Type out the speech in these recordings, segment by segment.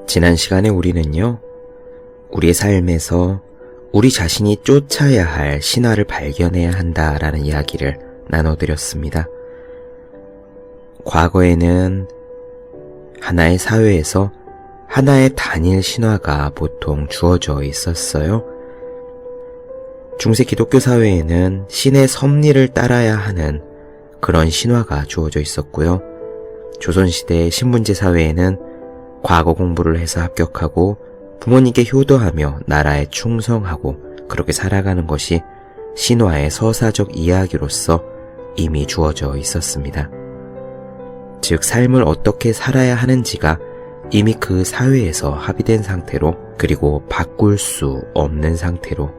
지난 시간에 우리는요, 우리의 삶에서 우리 자신이 쫓아야 할 신화를 발견해야 한다라는 이야기를 나눠드렸습니다. 과거에는 하나의 사회에서 하나의 단일 신화가 보통 주어져 있었어요. 중세 기독교 사회에는 신의 섭리를 따라야 하는 그런 신화가 주어져 있었고요. 조선시대 신문지 사회에는 과거 공부를 해서 합격하고 부모님께 효도하며 나라에 충성하고 그렇게 살아가는 것이 신화의 서사적 이야기로서 이미 주어져 있었습니다. 즉, 삶을 어떻게 살아야 하는지가 이미 그 사회에서 합의된 상태로, 그리고 바꿀 수 없는 상태로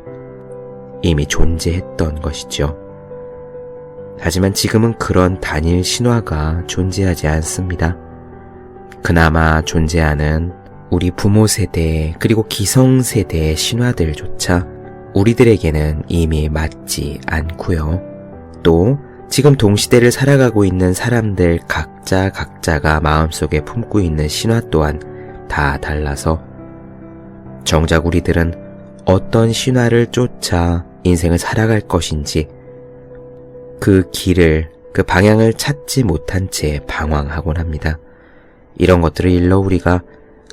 이미 존재했던 것이죠. 하지만 지금은 그런 단일 신화가 존재하지 않습니다. 그나마 존재하는 우리 부모 세대 그리고 기성세대의 신화들조차 우리들에게는 이미 맞지 않고요. 또 지금 동시대를 살아가고 있는 사람들 각자가 마음속에 품고 있는 신화 또한 다 달라서 정작 우리들은 어떤 신화를 쫓아 인생을 살아갈 것인지 그 길을, 그 방향을 찾지 못한 채 방황하곤 합니다. 이런 것들을 일러 우리가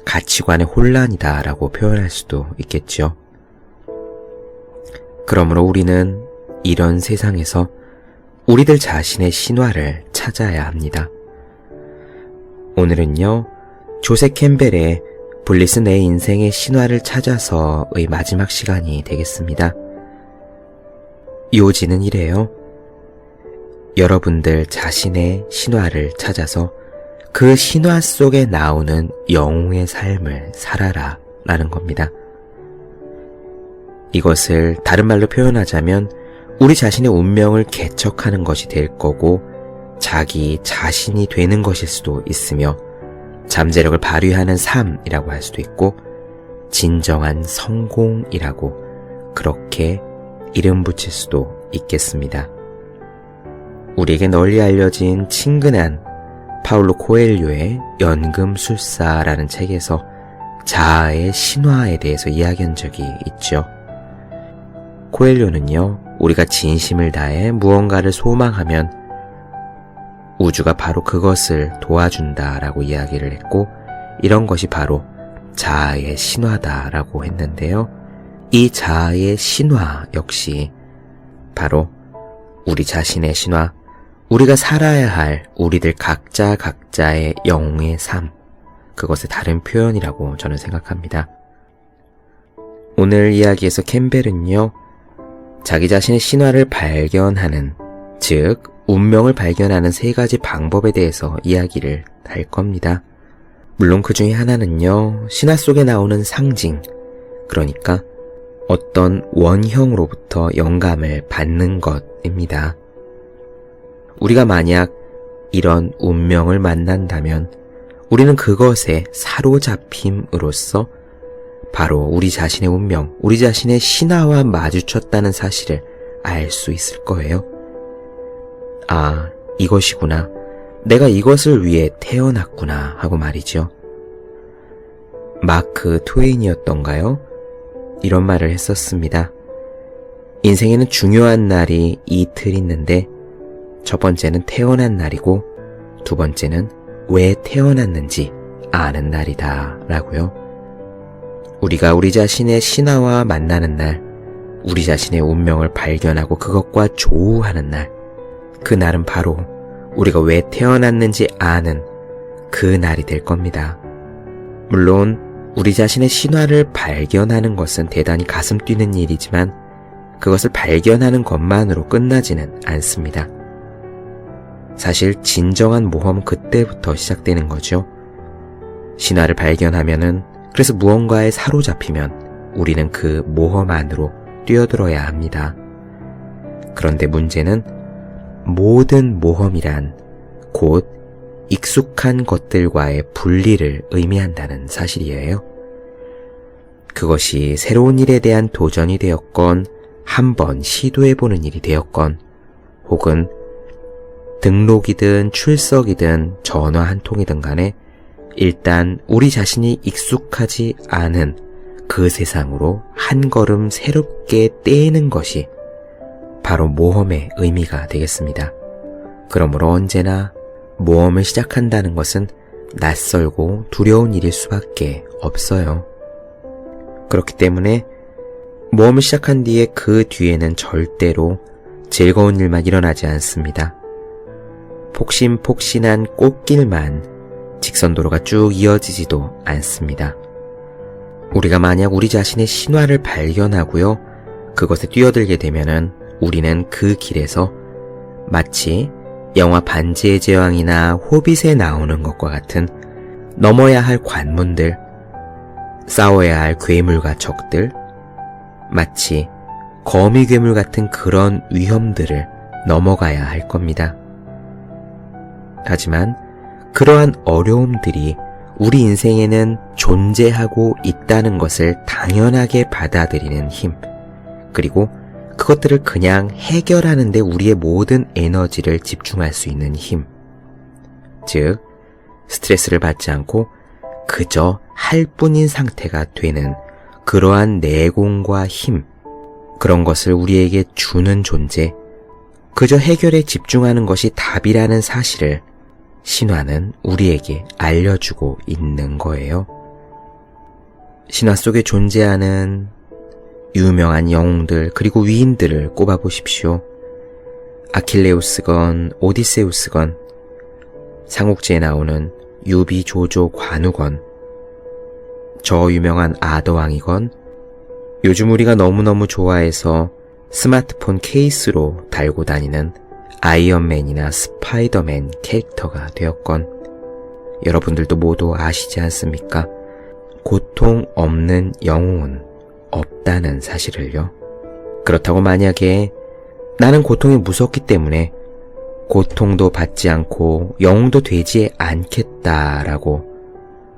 가치관의 혼란이다 라고 표현할 수도 있겠죠. 그러므로 우리는 이런 세상에서 우리들 자신의 신화를 찾아야 합니다. 오늘은요, 조셉 캠벨의 블리스 내 인생의 신화를 찾아서의 마지막 시간이 되겠습니다. 요지는 이래요. 여러분들 자신의 신화를 찾아서 그 신화 속에 나오는 영웅의 삶을 살아라 라는 겁니다. 이것을 다른 말로 표현하자면 우리 자신의 운명을 개척하는 것이 될 거고 자기 자신이 되는 것일 수도 있으며 잠재력을 발휘하는 삶이라고 할 수도 있고 진정한 성공이라고 그렇게 이름 붙일 수도 있겠습니다. 우리에게 널리 알려진 친근한 파울로 코엘료의 연금술사라는 책에서 자아의 신화에 대해서 이야기한 적이 있죠. 코엘료는요, 우리가 진심을 다해 무언가를 소망하면 우주가 바로 그것을 도와준다라고 이야기를 했고, 이런 것이 바로 자아의 신화다라고 했는데요. 이 자아의 신화 역시 바로 우리 자신의 신화, 우리가 살아야 할 우리들 각자의 영웅의 삶, 그것의 다른 표현이라고 저는 생각합니다. 오늘 이야기에서 캠벨은요, 자기 자신의 신화를 발견하는, 즉 운명을 발견하는 세 가지 방법에 대해서 이야기를 할 겁니다. 물론 그 중에 하나는요, 신화 속에 나오는 상징, 그러니까 어떤 원형으로부터 영감을 받는 것입니다. 우리가 만약 이런 운명을 만난다면 우리는 그것에 사로잡힘으로써 바로 우리 자신의 운명, 우리 자신의 신화와 마주쳤다는 사실을 알 수 있을 거예요. 아, 이것이구나. 내가 이것을 위해 태어났구나 하고 말이죠. 마크 트웨인이었던가요? 이런 말을 했었습니다. 인생에는 중요한 날이 이틀 있는데 첫 번째는 태어난 날이고 두 번째는 왜 태어났는지 아는 날이다 라고요. 우리가 우리 자신의 신화와 만나는 날, 우리 자신의 운명을 발견하고 그것과 조우하는 날, 그 날은 바로 우리가 왜 태어났는지 아는 그 날이 될 겁니다. 물론 우리 자신의 신화를 발견하는 것은 대단히 가슴 뛰는 일이지만 그것을 발견하는 것만으로 끝나지는 않습니다. 사실 진정한 모험은 그때부터 시작되는 거죠. 신화를 발견하면은, 그래서 무언가에 사로잡히면 우리는 그 모험 안으로 뛰어들어야 합니다. 그런데 문제는 모든 모험이란 곧 익숙한 것들과의 분리를 의미한다는 사실이에요. 그것이 새로운 일에 대한 도전이 되었건, 한번 시도해보는 일이 되었건, 혹은 등록이든 출석이든 전화 한 통이든 간에 일단 우리 자신이 익숙하지 않은 그 세상으로 한 걸음 새롭게 떼는 것이 바로 모험의 의미가 되겠습니다. 그러므로 언제나 모험을 시작한다는 것은 낯설고 두려운 일일 수밖에 없어요. 그렇기 때문에 모험을 시작한 뒤에 그 뒤에는 절대로 즐거운 일만 일어나지 않습니다. 폭신폭신한 꽃길만 직선도로가 쭉 이어지지도 않습니다. 우리가 만약 우리 자신의 신화를 발견하고요, 그것에 뛰어들게 되면은 우리는 그 길에서 마치 영화 반지의 제왕이나 호빗에 나오는 것과 같은 넘어야 할 관문들, 싸워야 할 괴물과 적들, 마치 거미 괴물 같은 그런 위험들을 넘어가야 할 겁니다. 하지만 그러한 어려움들이 우리 인생에는 존재하고 있다는 것을 당연하게 받아들이는 힘, 그리고 그것들을 그냥 해결하는데 우리의 모든 에너지를 집중할 수 있는 힘, 즉 스트레스를 받지 않고 그저 할 뿐인 상태가 되는 그러한 내공과 힘, 그런 것을 우리에게 주는 존재, 그저 해결에 집중하는 것이 답이라는 사실을 신화는 우리에게 알려주고 있는 거예요. 신화 속에 존재하는 유명한 영웅들 그리고 위인들을 꼽아보십시오. 아킬레우스건 오디세우스건, 삼국지에 나오는 유비, 조조, 관우건, 저 유명한 아더왕이건, 요즘 우리가 너무너무 좋아해서 스마트폰 케이스로 달고 다니는 아이언맨이나 스파이더맨 캐릭터가 되었건, 여러분들도 모두 아시지 않습니까? 고통 없는 영웅은 없다는 사실을요. 그렇다고 만약에 나는 고통이 무섭기 때문에 고통도 받지 않고 영웅도 되지 않겠다라고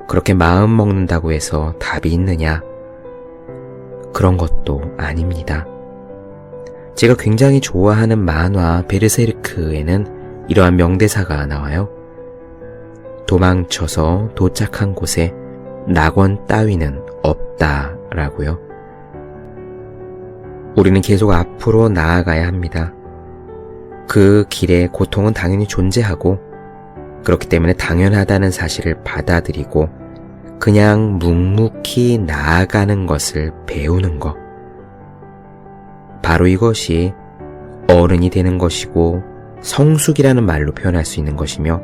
그렇게 마음 먹는다고 해서 답이 있느냐? 그런 것도 아닙니다. 제가 굉장히 좋아하는 만화 베르세르크에는 이러한 명대사가 나와요. 도망쳐서 도착한 곳에 낙원 따위는 없다라고요. 우리는 계속 앞으로 나아가야 합니다. 그 길에 고통은 당연히 존재하고, 그렇기 때문에 당연하다는 사실을 받아들이고 그냥 묵묵히 나아가는 것을 배우는 것, 바로 이것이 어른이 되는 것이고 성숙이라는 말로 표현할 수 있는 것이며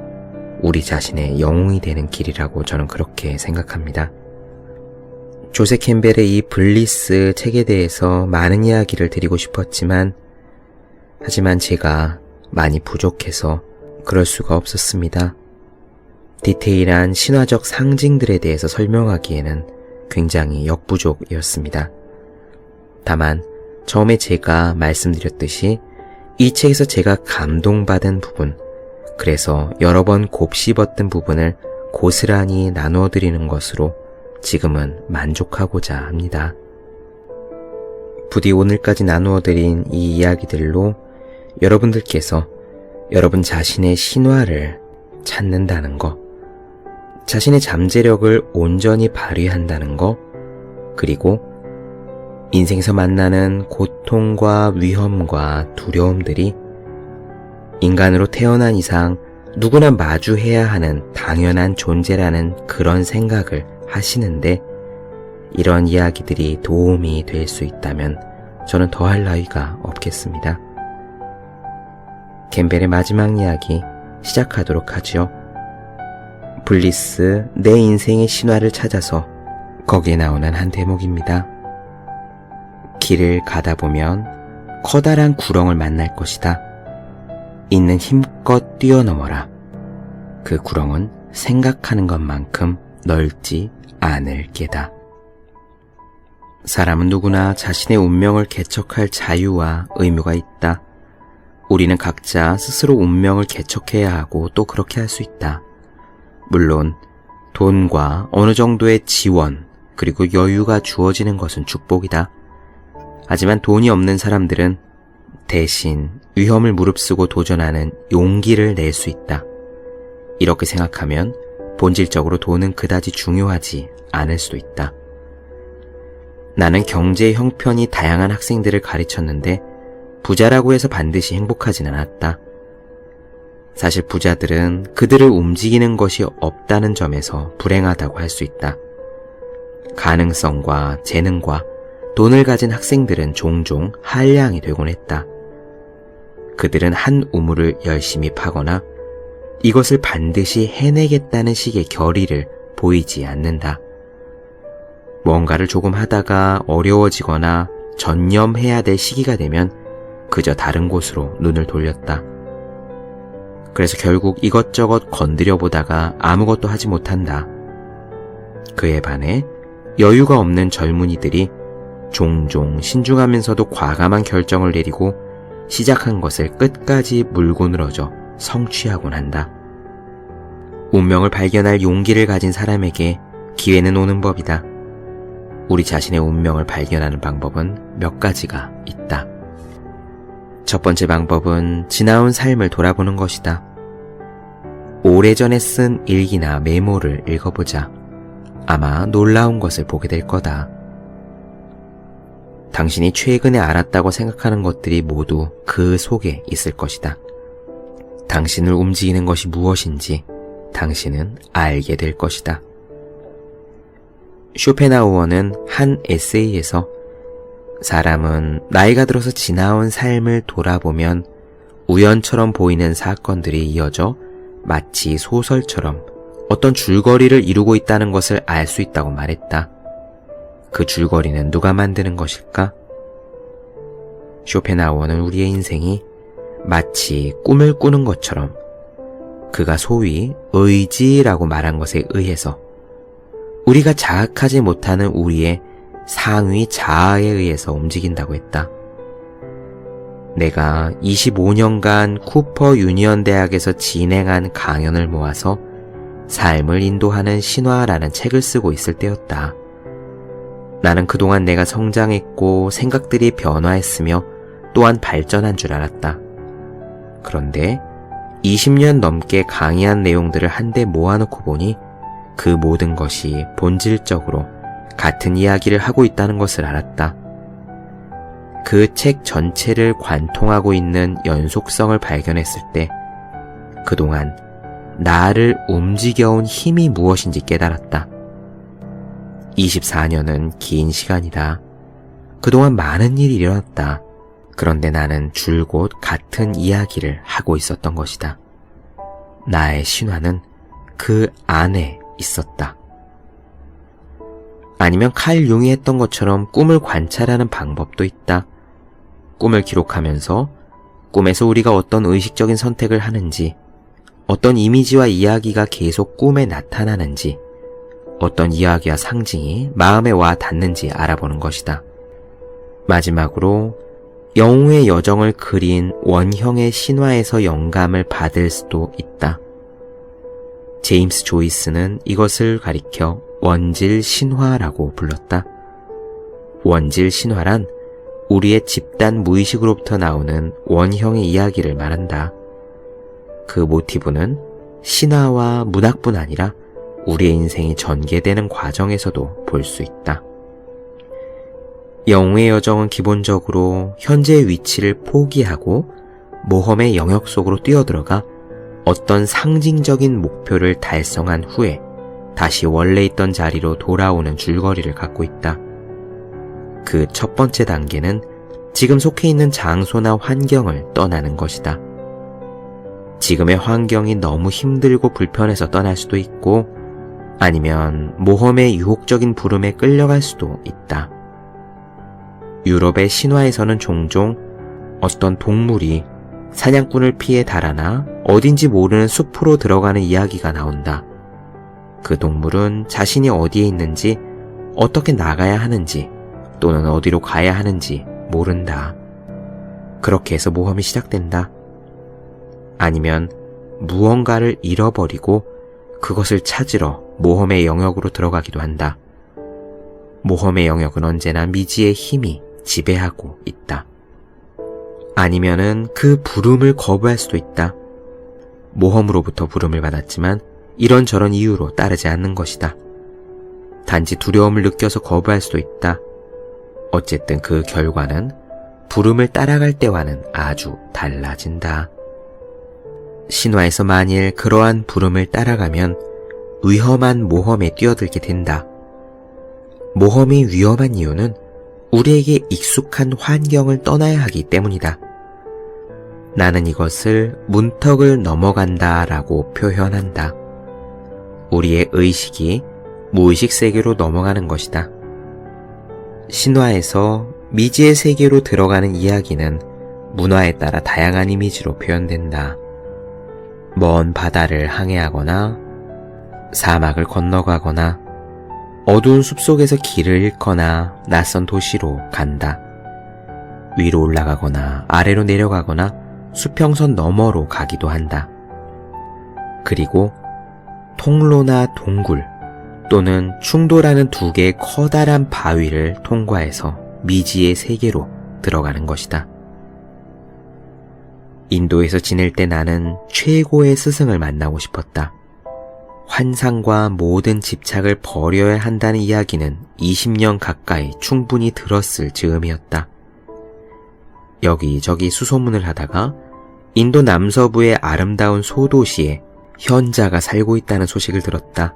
우리 자신의 영웅이 되는 길이라고 저는 그렇게 생각합니다. 조세 캠벨의 이 블리스 책에 대해서 많은 이야기를 드리고 싶었지만, 하지만 제가 많이 부족해서 그럴 수가 없었습니다. 디테일한 신화적 상징들에 대해서 설명하기에는 굉장히 역부족이었습니다. 다만 처음에 제가 말씀드렸듯이 이 책에서 제가 감동받은 부분, 그래서 여러 번 곱씹었던 부분을 고스란히 나누어드리는 것으로 지금은 만족하고자 합니다. 부디 오늘까지 나누어드린 이 이야기들로 여러분들께서 여러분 자신의 신화를 찾는다는 것, 자신의 잠재력을 온전히 발휘한다는 것, 그리고 인생에서 만나는 고통과 위험과 두려움들이 인간으로 태어난 이상 누구나 마주해야 하는 당연한 존재라는 그런 생각을 하시는데, 이런 이야기들이 도움이 될 수 있다면 저는 더할 나위가 없겠습니다. 캠벨의 마지막 이야기 시작하도록 하지요. 블리스, 내 인생의 신화를 찾아서, 거기에 나오는 한 대목입니다. 길을 가다 보면 커다란 구렁을 만날 것이다. 있는 힘껏 뛰어넘어라. 그 구렁은 생각하는 것만큼 넓지 않을 게다. 사람은 누구나 자신의 운명을 개척할 자유와 의무가 있다. 우리는 각자 스스로 운명을 개척해야 하고 또 그렇게 할 수 있다. 물론 돈과 어느 정도의 지원 그리고 여유가 주어지는 것은 축복이다. 하지만 돈이 없는 사람들은 대신 위험을 무릅쓰고 도전하는 용기를 낼 수 있다. 이렇게 생각하면 본질적으로 돈은 그다지 중요하지 않을 수도 있다. 나는 경제 형편이 다양한 학생들을 가르쳤는데 부자라고 해서 반드시 행복하진 않았다. 사실 부자들은 그들을 움직이는 것이 없다는 점에서 불행하다고 할 수 있다. 가능성과 재능과 돈을 가진 학생들은 종종 한량이 되곤 했다. 그들은 한 우물을 열심히 파거나 이것을 반드시 해내겠다는 식의 결의를 보이지 않는다. 뭔가를 조금 하다가 어려워지거나 전념해야 될 시기가 되면 그저 다른 곳으로 눈을 돌렸다. 그래서 결국 이것저것 건드려 보다가 아무것도 하지 못한다. 그에 반해 여유가 없는 젊은이들이 종종 신중하면서도 과감한 결정을 내리고 시작한 것을 끝까지 물고 늘어져 성취하곤 한다. 운명을 발견할 용기를 가진 사람에게 기회는 오는 법이다. 우리 자신의 운명을 발견하는 방법은 몇 가지가 있다. 첫 번째 방법은 지나온 삶을 돌아보는 것이다. 오래전에 쓴 일기나 메모를 읽어보자. 아마 놀라운 것을 보게 될 거다. 당신이 최근에 알았다고 생각하는 것들이 모두 그 속에 있을 것이다. 당신을 움직이는 것이 무엇인지 당신은 알게 될 것이다. 쇼펜하우어는 한 에세이에서 사람은 나이가 들어서 지나온 삶을 돌아보면 우연처럼 보이는 사건들이 이어져 마치 소설처럼 어떤 줄거리를 이루고 있다는 것을 알 수 있다고 말했다. 그 줄거리는 누가 만드는 것일까? 쇼펜하우어는 우리의 인생이 마치 꿈을 꾸는 것처럼 그가 소위 의지라고 말한 것에 의해서 우리가 자각하지 못하는 우리의 상위 자아에 의해서 움직인다고 했다. 내가 25년간 쿠퍼 유니언 대학에서 진행한 강연을 모아서 삶을 인도하는 신화라는 책을 쓰고 있을 때였다. 나는 그동안 내가 성장했고 생각들이 변화했으며 또한 발전한 줄 알았다. 그런데 20년 넘게 강의한 내용들을 한데 모아놓고 보니 그 모든 것이 본질적으로 같은 이야기를 하고 있다는 것을 알았다. 그 책 전체를 관통하고 있는 연속성을 발견했을 때 그동안 나를 움직여온 힘이 무엇인지 깨달았다. 24년은 긴 시간이다. 그동안 많은 일이 일어났다. 그런데 나는 줄곧 같은 이야기를 하고 있었던 것이다. 나의 신화는 그 안에 있었다. 아니면 칼 융이 했던 것처럼 꿈을 관찰하는 방법도 있다. 꿈을 기록하면서 꿈에서 우리가 어떤 의식적인 선택을 하는지, 어떤 이미지와 이야기가 계속 꿈에 나타나는지, 어떤 이야기와 상징이 마음에 와 닿는지 알아보는 것이다. 마지막으로 영웅의 여정을 그린 원형의 신화에서 영감을 받을 수도 있다. 제임스 조이스는 이것을 가리켜 원질 신화라고 불렀다. 원질 신화란 우리의 집단 무의식으로부터 나오는 원형의 이야기를 말한다. 그 모티브는 신화와 문학뿐 아니라 우리의 인생이 전개되는 과정에서도 볼 수 있다. 영웅의 여정은 기본적으로 현재의 위치를 포기하고 모험의 영역 속으로 뛰어들어가 어떤 상징적인 목표를 달성한 후에 다시 원래 있던 자리로 돌아오는 줄거리를 갖고 있다. 그 첫 번째 단계는 지금 속해 있는 장소나 환경을 떠나는 것이다. 지금의 환경이 너무 힘들고 불편해서 떠날 수도 있고 아니면 모험의 유혹적인 부름에 끌려갈 수도 있다. 유럽의 신화에서는 종종 어떤 동물이 사냥꾼을 피해 달아나 어딘지 모르는 숲으로 들어가는 이야기가 나온다. 그 동물은 자신이 어디에 있는지, 어떻게 나가야 하는지, 또는 어디로 가야 하는지 모른다. 그렇게 해서 모험이 시작된다. 아니면 무언가를 잃어버리고 그것을 찾으러 모험의 영역으로 들어가기도 한다. 모험의 영역은 언제나 미지의 힘이 지배하고 있다. 아니면은 그 부름을 거부할 수도 있다. 모험으로부터 부름을 받았지만 이런저런 이유로 따르지 않는 것이다. 단지 두려움을 느껴서 거부할 수도 있다. 어쨌든 그 결과는 부름을 따라갈 때와는 아주 달라진다. 신화에서 만일 그러한 부름을 따라가면 위험한 모험에 뛰어들게 된다. 모험이 위험한 이유는 우리에게 익숙한 환경을 떠나야 하기 때문이다. 나는 이것을 문턱을 넘어간다 라고 표현한다. 우리의 의식이 무의식 세계로 넘어가는 것이다. 신화에서 미지의 세계로 들어가는 이야기는 문화에 따라 다양한 이미지로 표현된다. 먼 바다를 항해하거나 사막을 건너가거나 어두운 숲속에서 길을 잃거나 낯선 도시로 간다. 위로 올라가거나 아래로 내려가거나 수평선 너머로 가기도 한다. 그리고 통로나 동굴 또는 충돌하는 두 개의 커다란 바위를 통과해서 미지의 세계로 들어가는 것이다. 인도에서 지낼 때 나는 최고의 스승을 만나고 싶었다. 환상과 모든 집착을 버려야 한다는 이야기는 20년 가까이 충분히 들었을 즈음이었다. 여기저기 수소문을 하다가 인도 남서부의 아름다운 소도시에 현자가 살고 있다는 소식을 들었다.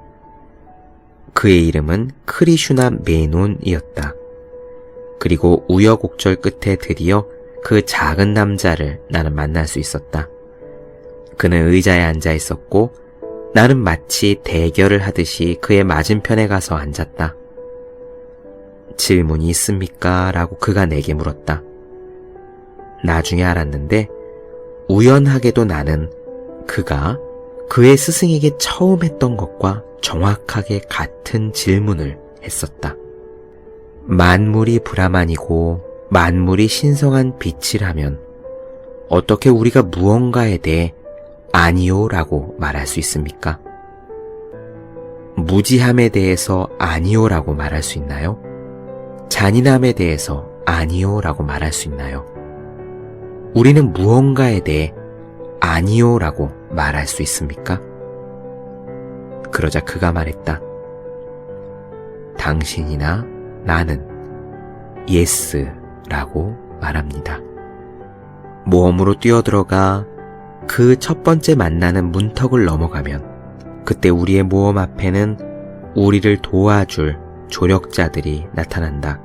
그의 이름은 크리슈나 메논이었다. 그리고 우여곡절 끝에 드디어 그 작은 남자를 나는 만날 수 있었다. 그는 의자에 앉아 있었고 나는 마치 대결을 하듯이 그의 맞은편에 가서 앉았다. 질문이 있습니까? 라고 그가 내게 물었다. 나중에 알았는데 우연하게도 나는 그가 그의 스승에게 처음 했던 것과 정확하게 같은 질문을 했었다. 만물이 브라만이고 만물이 신성한 빛이라면 어떻게 우리가 무언가에 대해 아니요 라고 말할 수 있습니까? 무지함에 대해서 아니요 라고 말할 수 있나요? 잔인함에 대해서 아니요 라고 말할 수 있나요? 우리는 무언가에 대해 아니요 라고 말할 수 있습니까? 그러자 그가 말했다. 당신이나 나는 예스 라고 말합니다. 모험으로 뛰어들어가 그 첫 번째 만나는 문턱을 넘어가면 그때 우리의 모험 앞에는 우리를 도와줄 조력자들이 나타난다.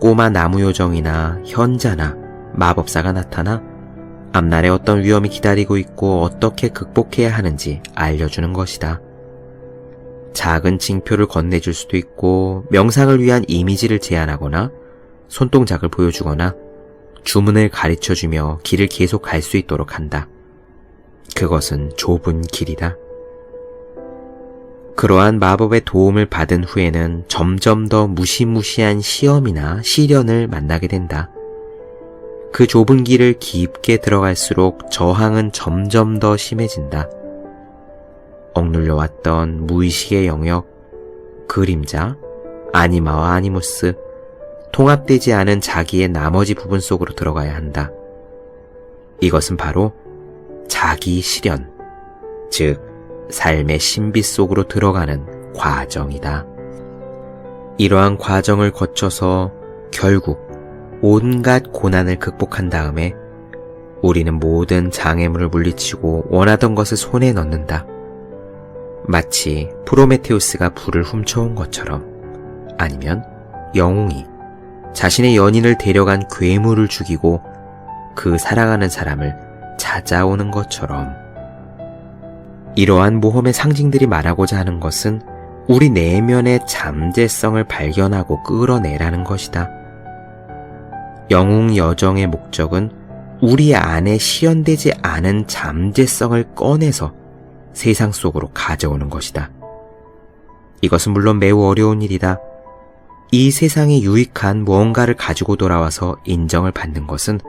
꼬마 나무요정이나 현자나 마법사가 나타나 앞날에 어떤 위험이 기다리고 있고 어떻게 극복해야 하는지 알려주는 것이다. 작은 징표를 건네줄 수도 있고 명상을 위한 이미지를 제안하거나 손동작을 보여주거나 주문을 가르쳐주며 길을 계속 갈 수 있도록 한다. 그것은 좁은 길이다. 그러한 마법의 도움을 받은 후에는 점점 더 무시무시한 시험이나 시련을 만나게 된다. 그 좁은 길을 깊게 들어갈수록 저항은 점점 더 심해진다. 억눌려왔던 무의식의 영역, 그림자, 아니마와 아니무스, 통합되지 않은 자기의 나머지 부분 속으로 들어가야 한다. 이것은 바로 자기 실현, 즉 삶의 신비 속으로 들어가는 과정이다. 이러한 과정을 거쳐서 결국 온갖 고난을 극복한 다음에 우리는 모든 장애물을 물리치고 원하던 것을 손에 넣는다. 마치 프로메테우스가 불을 훔쳐온 것처럼, 아니면 영웅이 자신의 연인을 데려간 괴물을 죽이고 그 사랑하는 사람을 찾아오는 것처럼. 이러한 모험의 상징들이 말하고자 하는 것은 우리 내면의 잠재성을 발견하고 끌어내라는 것이다. 영웅 여정의 목적은 우리 안에 실현되지 않은 잠재성을 꺼내서 세상 속으로 가져오는 것이다. 이것은 물론 매우 어려운 일이다. 이 세상에 유익한 무언가를 가지고 돌아와서 인정을 받는 것은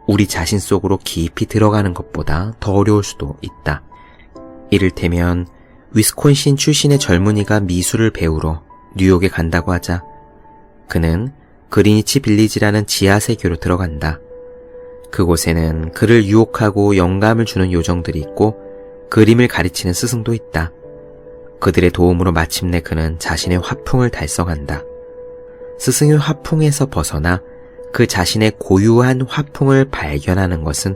우리 자신 속으로 깊이 들어가는 것보다 더 어려울 수도 있다. 이를테면 위스콘신 출신의 젊은이가 미술을 배우러 뉴욕에 간다고 하자. 그는 그리니치 빌리지라는 지하세계로 들어간다. 그곳에는 그를 유혹하고 영감을 주는 요정들이 있고 그림을 가르치는 스승도 있다. 그들의 도움으로 마침내 그는 자신의 화풍을 달성한다. 스승의 화풍에서 벗어나 그 자신의 고유한 화풍을 발견하는 것은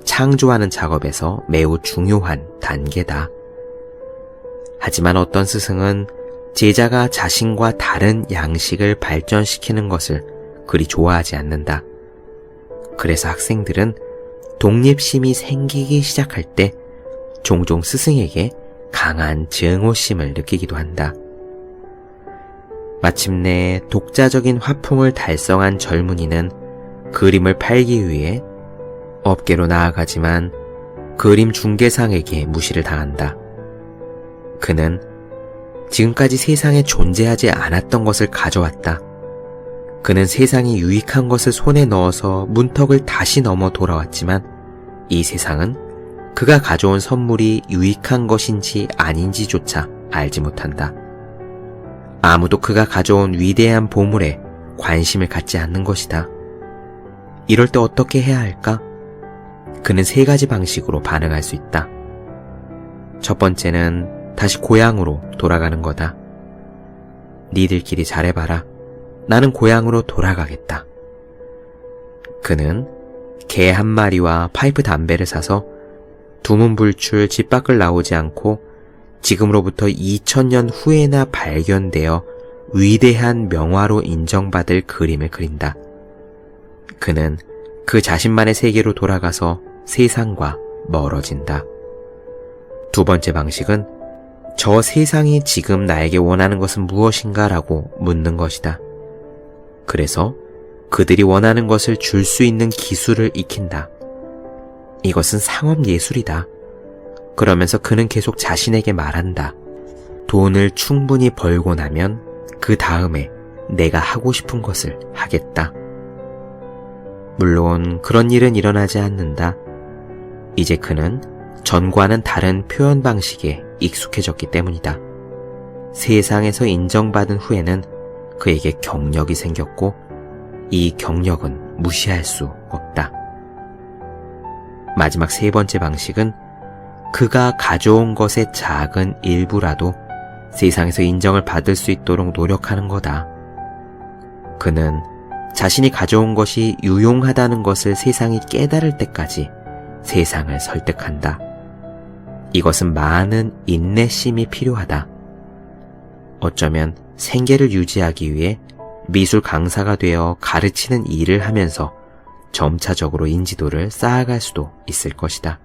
창조하는 작업에서 매우 중요한 단계다. 하지만 어떤 스승은 제자가 자신과 다른 양식을 발전시키는 것을 그리 좋아하지 않는다. 그래서 학생들은 독립심이 생기기 시작할 때 종종 스승에게 강한 증오심을 느끼기도 한다. 마침내 독자적인 화풍을 달성한 젊은이는 그림을 팔기 위해 업계로 나아가지만 그림 중개상에게 무시를 당한다. 그는 지금까지 세상에 존재하지 않았던 것을 가져왔다. 그는 세상이 유익한 것을 손에 넣어서 문턱을 다시 넘어 돌아왔지만 이 세상은 그가 가져온 선물이 유익한 것인지 아닌지조차 알지 못한다. 아무도 그가 가져온 위대한 보물에 관심을 갖지 않는 것이다. 이럴 때 어떻게 해야 할까? 그는 3가지 방식으로 반응할 수 있다. 첫 번째는 다시 고향으로 돌아가는 거다. 니들끼리 잘해봐라. 나는 고향으로 돌아가겠다. 그는 개 1마리와 파이프 담배를 사서 두문불출 집 밖을 나오지 않고 지금으로부터 2000년 후에나 발견되어 위대한 명화로 인정받을 그림을 그린다. 그는 그 자신만의 세계로 돌아가서 세상과 멀어진다. 두 번째 방식은 저 세상이 지금 나에게 원하는 것은 무엇인가 라고 묻는 것이다. 그래서 그들이 원하는 것을 줄 수 있는 기술을 익힌다. 이것은 상업예술이다. 그러면서 그는 계속 자신에게 말한다. 돈을 충분히 벌고 나면 그 다음에 내가 하고 싶은 것을 하겠다. 물론 그런 일은 일어나지 않는다. 이제 그는 전과는 다른 표현 방식에 익숙해졌기 때문이다. 세상에서 인정받은 후에는 그에게 경력이 생겼고 이 경력은 무시할 수 없다. 마지막 3번째 방식은 그가 가져온 것의 작은 일부라도 세상에서 인정을 받을 수 있도록 노력하는 거다. 그는 자신이 가져온 것이 유용하다는 것을 세상이 깨달을 때까지 세상을 설득한다. 이것은 많은 인내심이 필요하다. 어쩌면 생계를 유지하기 위해 미술 강사가 되어 가르치는 일을 하면서 점차적으로 인지도를 쌓아갈 수도 있을 것이다.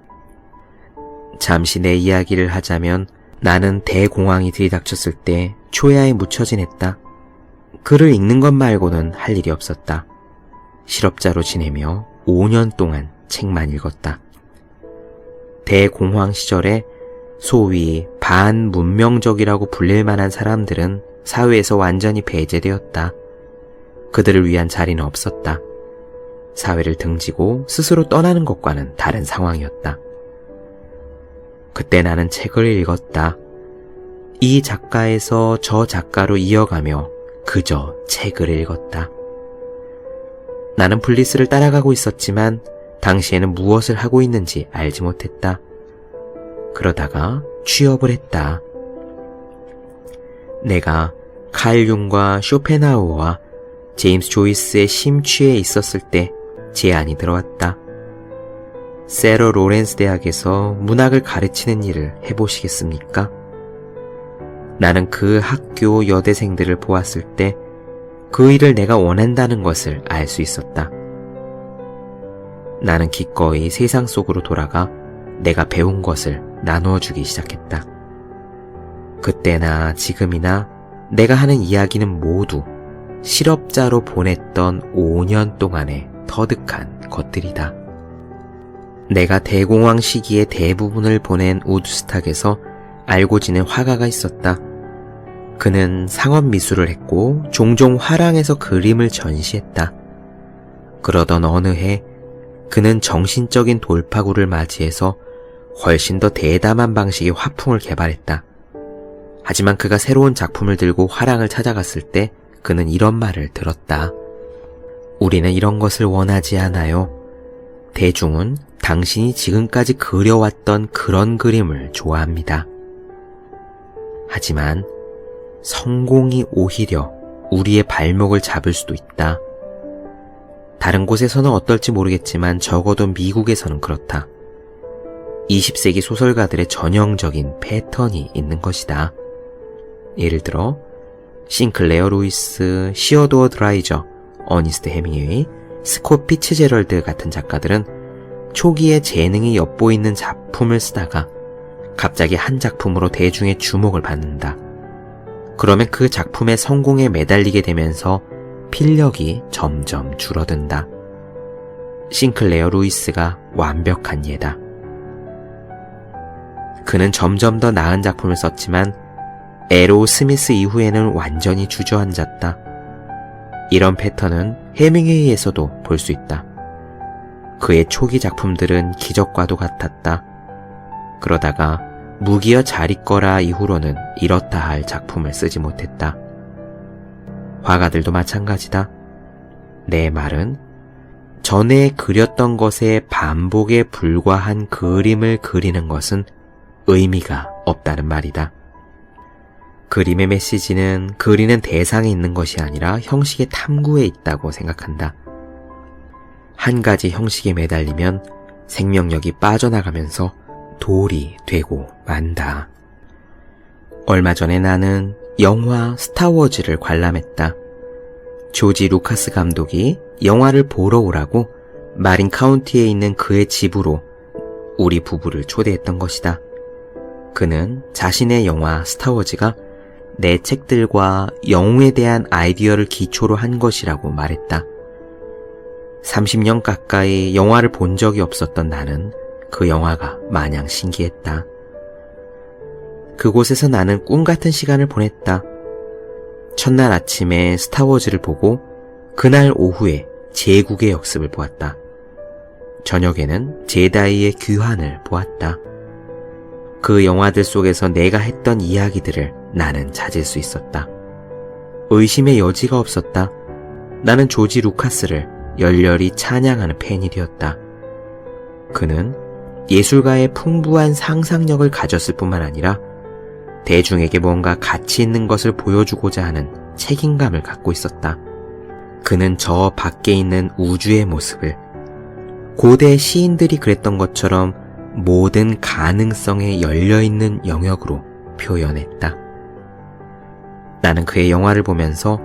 잠시 내 이야기를 하자면 나는 대공황이 들이닥쳤을 때 초야에 묻혀 지냈다. 글을 읽는 것 말고는 할 일이 없었다. 실업자로 지내며 5년 동안 책만 읽었다. 대공황 시절에 소위 반문명적이라고 불릴 만한 사람들은 사회에서 완전히 배제되었다. 그들을 위한 자리는 없었다. 사회를 등지고 스스로 떠나는 것과는 다른 상황이었다. 그때 나는 책을 읽었다. 이 작가에서 저 작가로 이어가며 그저 책을 읽었다. 나는 블리스를 따라가고 있었지만 당시에는 무엇을 하고 있는지 알지 못했다. 그러다가 취업을 했다. 내가 칼 융과 쇼펜하우어와 제임스 조이스의 심취에 있었을 때 제안이 들어왔다. 세러 로렌스 대학에서 문학을 가르치는 일을 해보시겠습니까? 나는 그 학교 여대생들을 보았을 때 그 일을 내가 원한다는 것을 알 수 있었다. 나는 기꺼이 세상 속으로 돌아가 내가 배운 것을 나누어 주기 시작했다. 그때나 지금이나 내가 하는 이야기는 모두 실업자로 보냈던 5년 동안의 터득한 것들이다. 내가 대공황 시기의 대부분을 보낸 우드스탁에서 알고 지낸 화가가 있었다. 그는 상업미술을 했고 종종 화랑에서 그림을 전시했다. 그러던 어느 해 그는 정신적인 돌파구를 맞이해서 훨씬 더 대담한 방식의 화풍을 개발했다. 하지만 그가 새로운 작품을 들고 화랑을 찾아갔을 때 그는 이런 말을 들었다. 우리는 이런 것을 원하지 않아요. 대중은 당신이 지금까지 그려왔던 그런 그림을 좋아합니다. 하지만 성공이 오히려 우리의 발목을 잡을 수도 있다. 다른 곳에서는 어떨지 모르겠지만 적어도 미국에서는 그렇다. 20세기 소설가들의 전형적인 패턴이 있는 것이다. 예를 들어 싱클레어 루이스, 시어도어 드라이저, 어니스트 해밍웨이, 스콧 피츠제럴드 같은 작가들은 초기에 재능이 엿보이는 작품을 쓰다가 갑자기 한 작품으로 대중의 주목을 받는다. 그러면 그 작품의 성공에 매달리게 되면서 필력이 점점 줄어든다. 싱클레어 루이스가 완벽한 예다. 그는 점점 더 나은 작품을 썼지만 에로 스미스 이후에는 완전히 주저앉았다. 이런 패턴은 해밍웨이에서도 볼 수 있다. 그의 초기 작품들은 기적과도 같았다. 그러다가 무기여 잘 있거라 이후로는 이렇다 할 작품을 쓰지 못했다. 화가들도 마찬가지다. 내 말은 전에 그렸던 것의 반복에 불과한 그림을 그리는 것은 의미가 없다는 말이다. 그림의 메시지는 그리는 대상에 있는 것이 아니라 형식의 탐구에 있다고 생각한다. 한 가지 형식에 매달리면 생명력이 빠져나가면서 돌이 되고 만다. 얼마 전에 나는 영화 스타워즈를 관람했다. 조지 루카스 감독이 영화를 보러 오라고 마린 카운티에 있는 그의 집으로 우리 부부를 초대했던 것이다. 그는 자신의 영화 스타워즈가 내 책들과 영웅에 대한 아이디어를 기초로 한 것이라고 말했다. 30년 가까이 영화를 본 적이 없었던 나는 그 영화가 마냥 신기했다. 그곳에서 나는 꿈같은 시간을 보냈다. 첫날 아침에 스타워즈를 보고 그날 오후에 제국의 역습을 보았다. 저녁에는 제다이의 귀환을 보았다. 그 영화들 속에서 내가 했던 이야기들을 나는 찾을 수 있었다. 의심의 여지가 없었다. 나는 조지 루카스를 열렬히 찬양하는 팬이 되었다. 그는 예술가의 풍부한 상상력을 가졌을 뿐만 아니라 대중에게 뭔가 가치 있는 것을 보여주고자 하는 책임감을 갖고 있었다. 그는 저 밖에 있는 우주의 모습을 고대 시인들이 그랬던 것처럼 모든 가능성에 열려있는 영역으로 표현했다. 나는 그의 영화를 보면서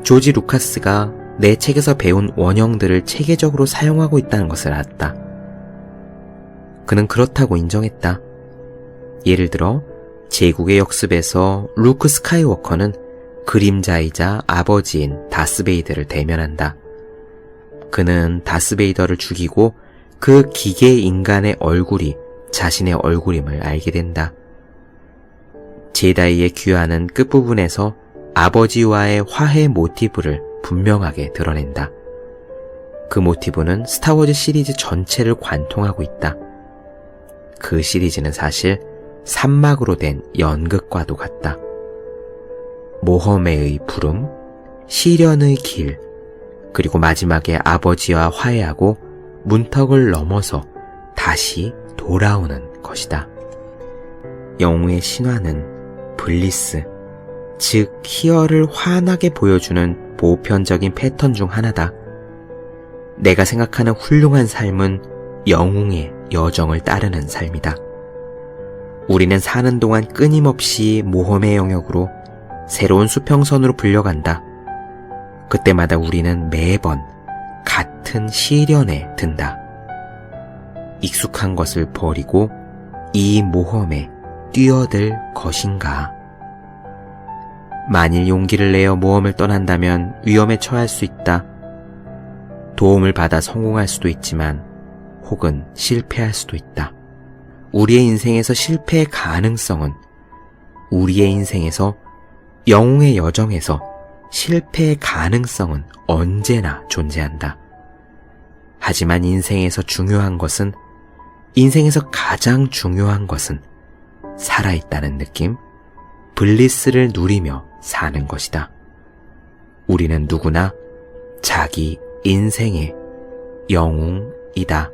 조지 루카스가 내 책에서 배운 원형들을 체계적으로 사용하고 있다는 것을 알았다. 그는 그렇다고 인정했다. 예를 들어 제국의 역습에서 루크 스카이워커는 그림자이자 아버지인 다스베이더를 대면한다. 그는 다스베이더를 죽이고 그 기계 인간의 얼굴이 자신의 얼굴임을 알게 된다. 제다이의 귀환은 끝부분에서 아버지와의 화해 모티브를 분명하게 드러낸다. 그 모티브는 스타워즈 시리즈 전체를 관통하고 있다. 그 시리즈는 사실 3막으로 된 연극과도 같다. 모험의 부름, 시련의 길, 그리고 마지막에 아버지와 화해하고 문턱을 넘어서 다시 돌아오는 것이다. 영웅의 신화는 블리스, 즉 희열을 환하게 보여주는 보편적인 패턴 중 하나다. 내가 생각하는 훌륭한 삶은 영웅의 여정을 따르는 삶이다. 우리는 사는 동안 끊임없이 모험의 영역으로 새로운 수평선으로 불려간다. 그때마다 우리는 매번 같은 시련에 든다. 익숙한 것을 버리고 이 모험에 뛰어들 것인가? 만일 용기를 내어 모험을 떠난다면 위험에 처할 수 있다. 도움을 받아 성공할 수도 있지만 혹은 실패할 수도 있다. 우리의 인생에서 실패의 가능성은 우리의 인생에서 영웅의 여정에서 실패의 가능성은 언제나 존재한다. 하지만 인생에서 중요한 것은 인생에서 가장 중요한 것은 살아있다는 느낌, 블리스를 누리며 사는 것이다. 우리는 누구나 자기 인생의 영웅이다.